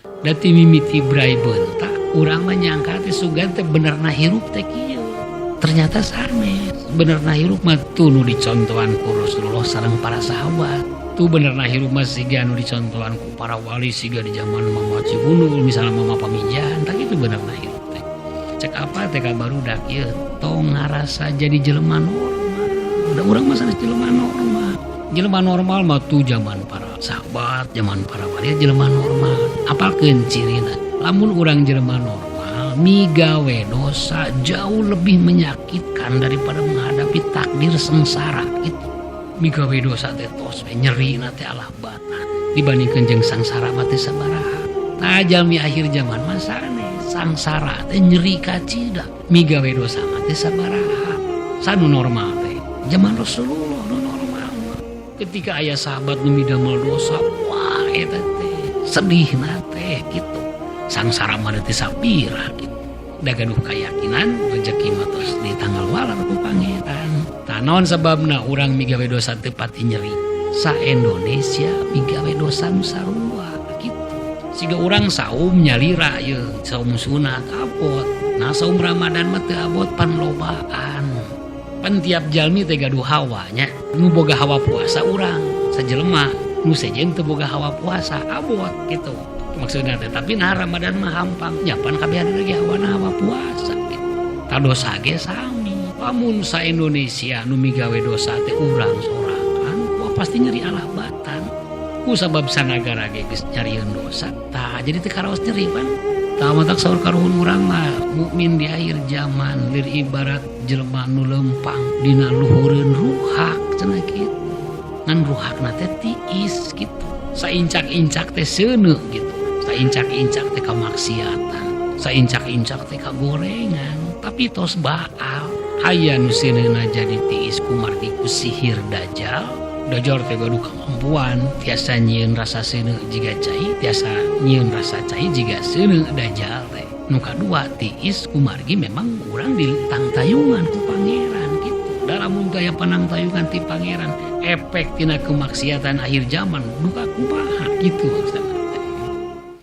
Dati mimiti brai bentak urang mah nyangka teh sugan teh benerna hirup teh kieu. Ternyata sanes. Benerna hirup mah tuh nu dicontohan ku Rasulullah sareng para sahabat. Tuh benerna hirup mah siga nu dicontohan ku para wali siga di zaman Mama Cibunul misalnya Mama Pamijan, tak itu benerna hirup teh. Cek apa teh barudak ieu tong ngarasa jadi jelema normal. Udah urang mah sanes jelema normal. Jelema normal mah tuh zaman para sahabat, zaman para wali jelema normal. Apalkeun cirina? Lamun urang jelema normal, migawe dosa jauh lebih menyakitkan daripada menghadapi takdir sengsara gitu. Migawe dosa teh tos nyeri na teh alah batan dibandingkeun jeung sangsara mah teh sabaraha. Tah jalmi akhir zaman mah sanes, sangsara teh nyeri kacida, migawe dosa mah teh sabaraha. Sanu normal teh zaman Rasulullah nu normal mah. Ketika aya sahabat nu midamel dosa, wah eta teh sedihna teh gitu. Sangsara mah teh sapira gitu. Da gaduh kayakinan rezeki mah tos di tanggal walar ku pangeran. Tah naon sababna urang migawe dosa teu pati nyeri. Sa Indonesia migawe dosa nu sarua gitu. Siga urang saum nyalira ye, saum sunat abot. Nah saum Ramadan mah teu abot pan lobaan. Pan tiap jalmi teh gaduh hawanya. Nu boga hawa puasa urang, sajelema nu sejen teu boga hawa puasa abot gitu. Maksudnya teh tapi nah Ramadan mah hampang nyapan kabeh lagi hawa puasa gitu. Ta dosa ge sami. Lamun sa Indonesia nu migawe dosa teh urang sorangan, wah pasti nyeri alah batan. Ku sabab sanagara ge geus nyarieun dosa. Tah jadi teu karaos nyeri pan. Tah matak saur karuhun urang mah mukmin di akhir zaman lir ibarat jelema nu lempang dina luhureun ruhak cenah kitu. Ngan ruhakna teh tiis gitu. Saincak-incak teh seuneu gitu. Saincak-incak teh kamaksiatan, saincak-incak teh kagorengan, tapi tos baal. Aya nu seuneuna jadi tiis kumargi ku sihir dajal. Dajal teh gaduh kamampuan, tiasa nyieun rasa seuneu jiga cai, tiasa nyieun rasa cai jiga seuneu dajal teh. Nu kadua tiis kumargi memang urang ditang tayungan ku pangeran gitu. Dalam gaya panang tayungan ti pangeran, efek tina kemaksiatan akhir zaman duka kumaha gitu maksudna.